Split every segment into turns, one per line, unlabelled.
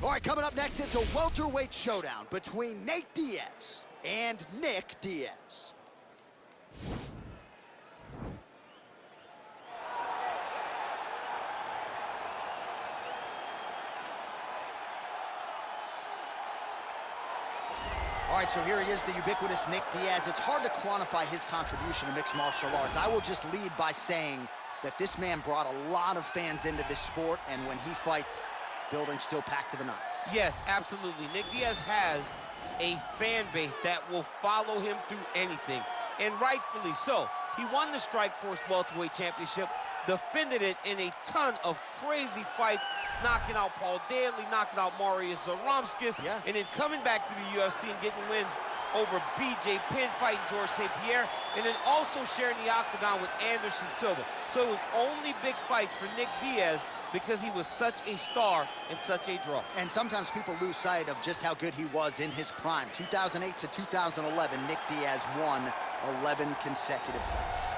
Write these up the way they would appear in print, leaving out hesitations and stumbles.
All right, coming up next, it's a welterweight showdown between Nate Diaz and Nick Diaz. All right, so here he is, the ubiquitous Nick Diaz. It's hard to quantify his contribution to mixed martial arts. I will just lead by saying that this man brought a lot of fans into this sport, and when he fights, building's still packed to the nines.
Yes, absolutely. Nick Diaz has a fan base that will follow him through anything, and rightfully so. He won the Strikeforce Welterweight Championship, defended it in a ton of crazy fights, knocking out Paul Daly, knocking out Marius Zaromskis, and then coming back to the UFC and getting wins over BJ Penn, fighting George St. Pierre, and then also sharing the octagon with Anderson Silva. So it was only big fights for Nick Diaz because he was such a star and such a draw. And sometimes people lose sight of just how good he was in his prime. 2008 to 2011, Nick Diaz won 11 consecutive fights.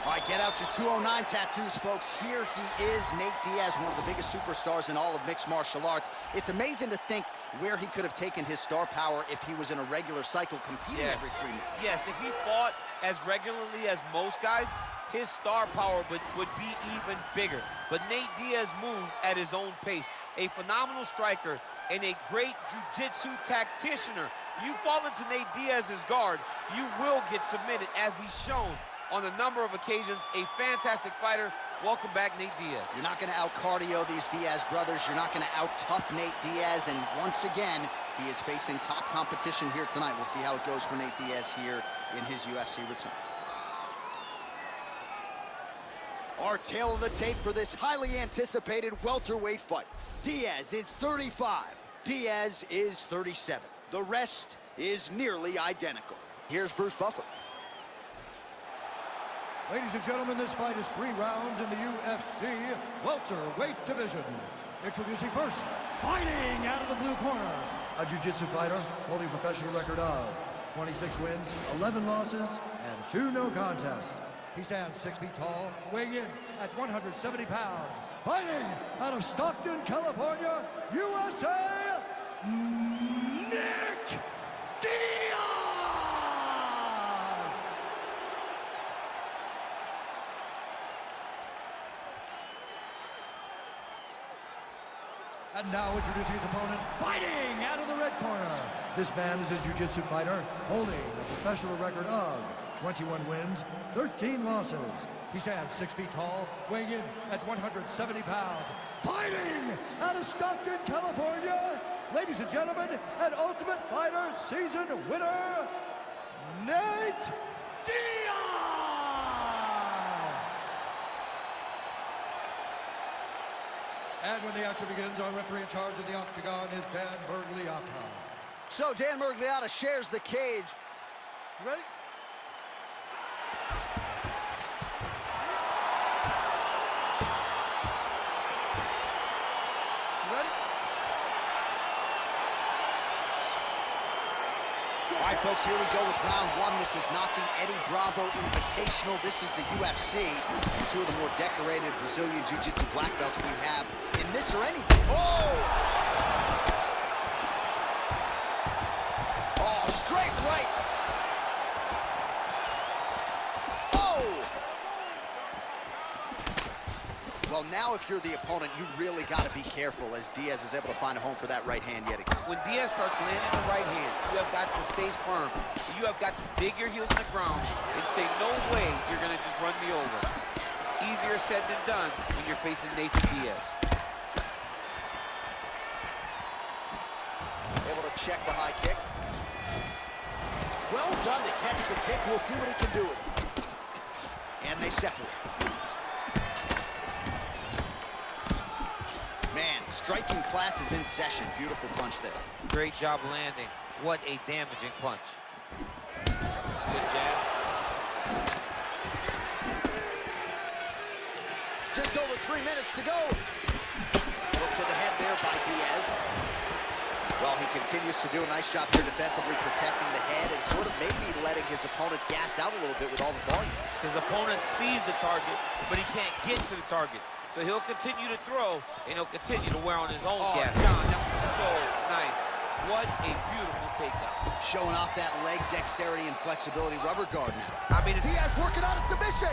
All right, get out your 209 tattoos, folks. Here he is, Nate Diaz, one of the biggest superstars in all of mixed martial arts. It's amazing to think where he could have taken his star power if he was in a regular cycle competing every 3 months. Yes, if he fought as regularly as most guys, his star power would be even bigger. But Nate Diaz moves at his own pace. A phenomenal striker and a great jiu-jitsu tacticianer. You fall into Nate Diaz's guard, you will get submitted, as he's shown on a number of occasions. A fantastic fighter. Welcome back, Nate Diaz.
You're not going to out-cardio these Diaz brothers. You're not going to out-tough Nate Diaz. And once again, he is facing top competition here tonight. We'll see how it goes for Nate Diaz here in his UFC return. Our tail of the tape for this highly anticipated welterweight fight. Diaz is 35. Diaz is 37. The rest is nearly identical. Here's Bruce Buffer.
Ladies and gentlemen, this fight is 3 rounds in the UFC welterweight division. Introducing first, fighting out of the blue corner, a jiu-jitsu fighter holding a professional record of 26 wins, 11 losses, and 2 no contests. He stands 6 feet tall, weighing in at 170 pounds. Fighting out of Stockton, California, USA, Nick Diaz! And now introducing his opponent, fighting out of the red corner. This man is a jiu-jitsu fighter holding a professional record of 21 wins, 13 losses. He stands 6 feet tall, weighing in at 170 pounds. Fighting out of Stockton, California, ladies and gentlemen, an Ultimate Fighter season winner, Nate Diaz! And when the action begins, our referee in charge of the octagon is Dan Bergliata.
So Dan Bergliata shares the cage.
You ready? You ready?
All right, folks, here we go with round 1. This is not the Eddie Bravo Invitational. This is the UFC. And 2 of the more decorated Brazilian Jiu-Jitsu black belts we have in this or anything. Oh! Oh, straight right. Oh! Well, now if you're the opponent, you really got to be careful as Diaz is able to find a home for that right hand yet again.
When Diaz starts landing the right hand, you have got to stay firm. You have got to dig your heels in the ground and say, no way you're going to just run me over. Easier said than done when you're facing Nate Diaz.
Able to check the high kick. Well done to catch the kick. We'll see what he can do with it. And they separate. Man, striking class is in session. Beautiful punch there.
Great job landing. What a damaging punch. Good jab.
Just over 3 minutes to go. Look to the head there by Diaz. Well, he continues to do a nice job here defensively, protecting the head and sort of maybe letting his opponent gas out a little bit with all the volume.
His opponent sees the target, but he can't get to the target. So he'll continue to throw, and he'll continue to wear on his own gas.
John, that was so
Showing off that leg dexterity and flexibility. Rubber guard now.
I mean,
Diaz working on a submission.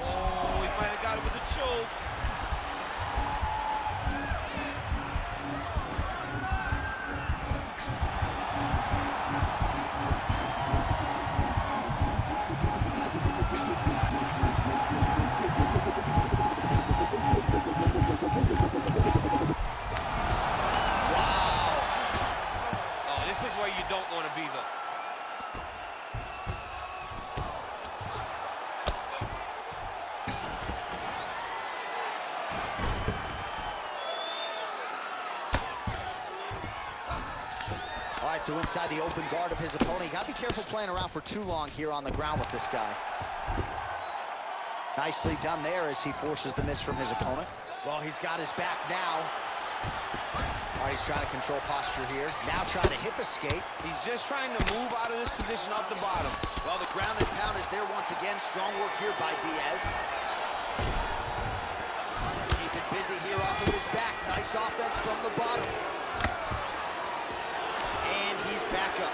Oh, he might have got it with a choke. Don't want to be though.
All right, so inside the open guard of his opponent. You gotta be careful playing around for too long here on the ground with this guy. Nicely done there as he forces the miss from his opponent. Well, he's got his back now. All right, he's trying to control posture here. Now trying to hip escape.
He's just trying to move out of this position off the bottom.
Well, the ground and pound is there once again. Strong work here by Diaz. Keep it busy here off of his back. Nice offense from the bottom. And he's back up.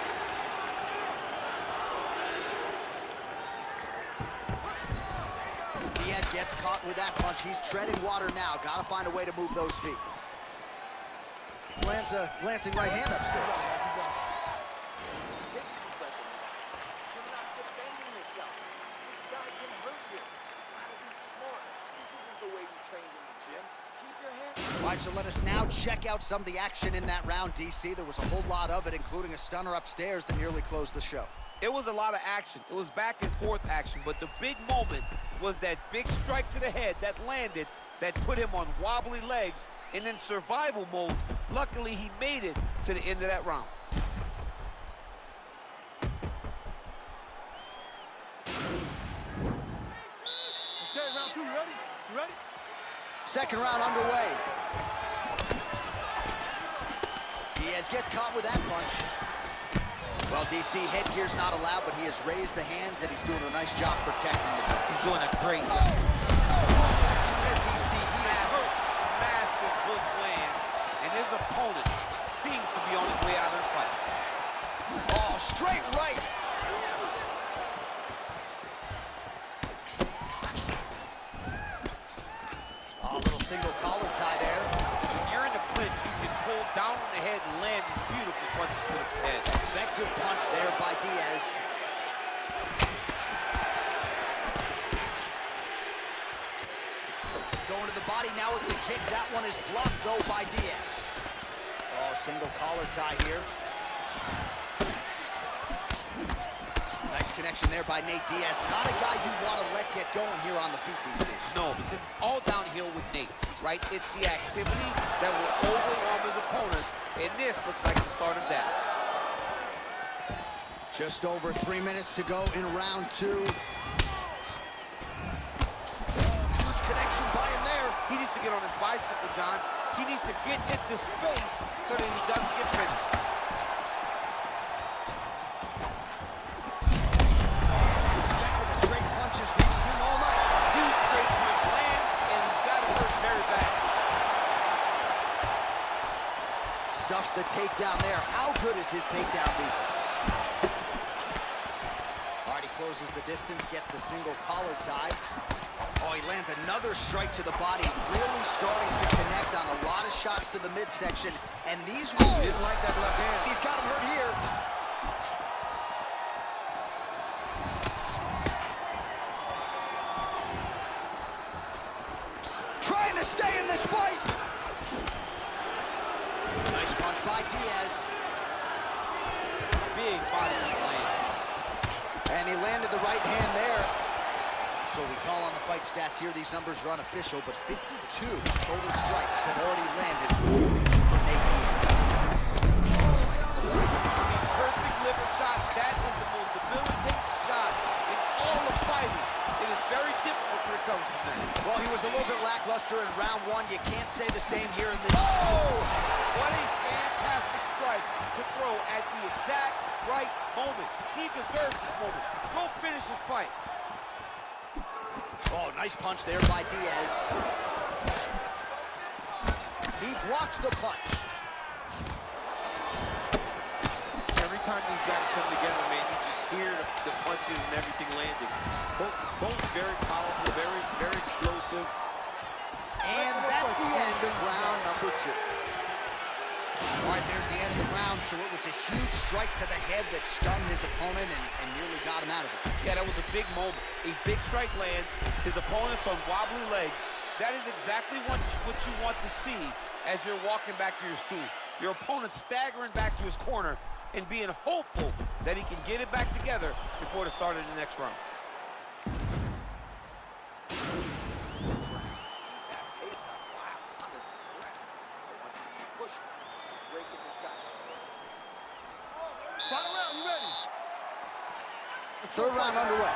Diaz gets caught with that punch. He's treading water now. Gotta find a way to move those feet. Lands a glancing right hand upstairs. All right, so let us now check out some of the action in that round, DC. There was a whole lot of it, including a stunner upstairs that nearly closed the show.
It was a lot of action. It was back and forth action, but the big moment was that big strike to the head that landed, that put him on wobbly legs, and in survival mode. Luckily, he made it to the end of that round.
Okay, round two, ready? You ready?
Second round underway. Diaz gets caught with that punch. Well, DC, headgear's not allowed, but he has raised the hands, and he's doing a nice job protecting the gun.
He's doing a great job.
Action there, DC. He is hurt.
Massive hook lands, and his opponent seems to be on his way out of the fight.
Oh, straight right. Oh, a little single collar tie there.
When you're in the clinch, you can pull down on the head and land these beautiful punches to the head.
Effective punch there by Diaz. Going to the body now with the kick. That one is blocked, though, by Diaz. Oh, single collar tie here. Nice connection there by Nate Diaz. Not a guy you want to let get going here on the feet, DC.
No, because it's all downhill with Nate, right? It's the activity that will overwhelm his opponents, and this looks like the start of that.
Just over 3 minutes to go in round two. Huge connection by him there.
He needs to get on his bicycle, John. He needs to get into space so that he doesn't get finished.
Effective as straight punches we've seen all night.
Huge straight punch lands, and he's got it hurt very bad.
Stuffs the takedown there. How good is his takedown defense? All right, he closes the distance, gets the single collar tie. Oh, he lands another strike to the body, really starting to connect on a lot of shots to the midsection. And these...
He didn't like that left hand.
He's got him hurt here. Trying to stay in this fight. Nice punch by Diaz.
Big body land.
And he landed the right hand there. So we call on the fight stats here. These numbers are unofficial, but 52 total strikes have already landed for Nate Diaz.
Perfect liver shot. That is the most debilitating shot in all of fighting. It is very difficult to recover from that.
Well, he was a little bit lackluster in round one. You can't say the same here in this. Oh!
What a fantastic strike to throw at the exact right moment. He deserves this moment. Go finish this fight.
Oh, nice punch there by Diaz. He blocks the punch.
time these guys come together, man, you just hear the punches and everything landing. Both very powerful, very explosive.
And that's the end of round number 2. All right, there's the end of the round, so it was a huge strike to the head that stung his opponent and nearly got him out of it.
Yeah, that was a big moment. A big strike lands, his opponent's on wobbly legs. That is exactly what you want to see as you're walking back to your stool. Your opponent staggering back to his corner and being hopeful that he can get it back together before the start of the next round.
Final round, you ready?
Third round underway.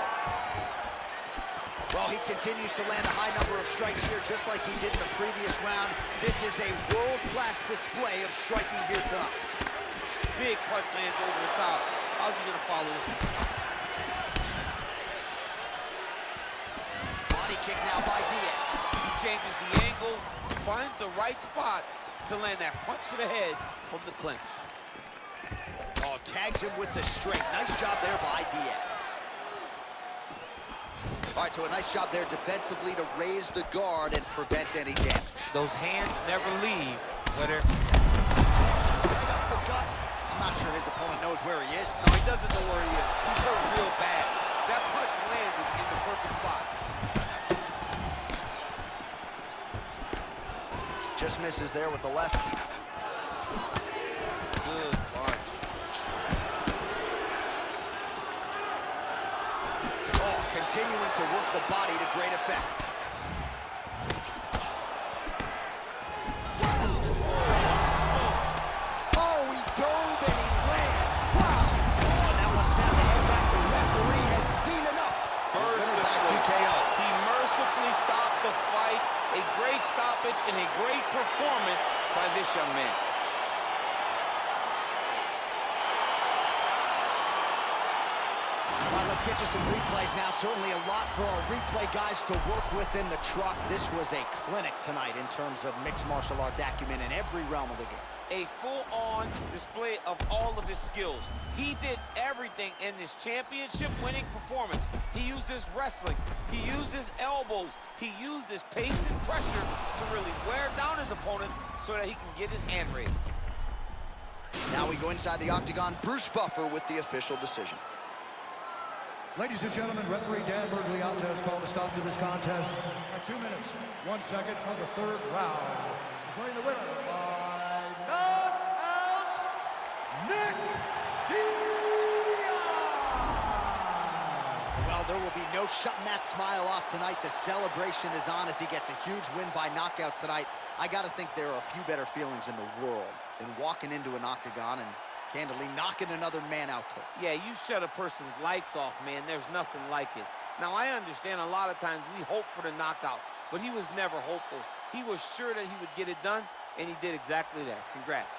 Well, he continues to land a high number of strikes here, just like he did in the previous round. This is a world-class display of striking here tonight.
Big punch lands over the top. How's he gonna follow this one?
Body kick now by Diaz.
He changes the angle, finds the right spot to land that punch to the head from the clinch.
Oh, tags him with the straight. Nice job there by Diaz. All right, so a nice job there defensively to raise the guard and prevent any damage.
Those hands never leave, whether...
Right up the gut. I'm not sure his opponent knows where he is.
No, he doesn't know where he is. He's hurt real bad. That punch landed in the perfect spot.
Just misses there with the left.
Good punch.
Oh, continuing to work the body to great effect. Oh, he dove and he lands. Wow. Oh, and that one snapped the head back. The referee has seen enough. Winner by TKO.
He mercifully stopped the fight. A great stoppage and a great performance by this young man.
All right, let's get you some replays now. Certainly a lot for our replay guys to work with in the truck. This was a clinic tonight in terms of mixed martial arts acumen in every realm of the game.
A full-on display of all of his skills. He did everything in this championship-winning performance. He used his wrestling. He used his elbows. He used his pace and pressure to really wear down his opponent so that he can get his hand raised.
Now we go inside the octagon. Bruce Buffer with the official decision.
Ladies and gentlemen, referee Dan Bergliata has called a stop to this contest at 2 minutes, 1 second of the third round. Declaring the winner by knockout, Nick Diaz!
Well, there will be no shutting that smile off tonight. The celebration is on as he gets a huge win by knockout tonight. I got to think there are a few better feelings in the world than walking into an octagon and candidly knocking another man out quick.
Yeah, you shut a person's lights off, man. There's nothing like it. Now, I understand a lot of times we hope for the knockout, but he was never hopeful. He was sure that he would get it done, and he did exactly that. Congrats.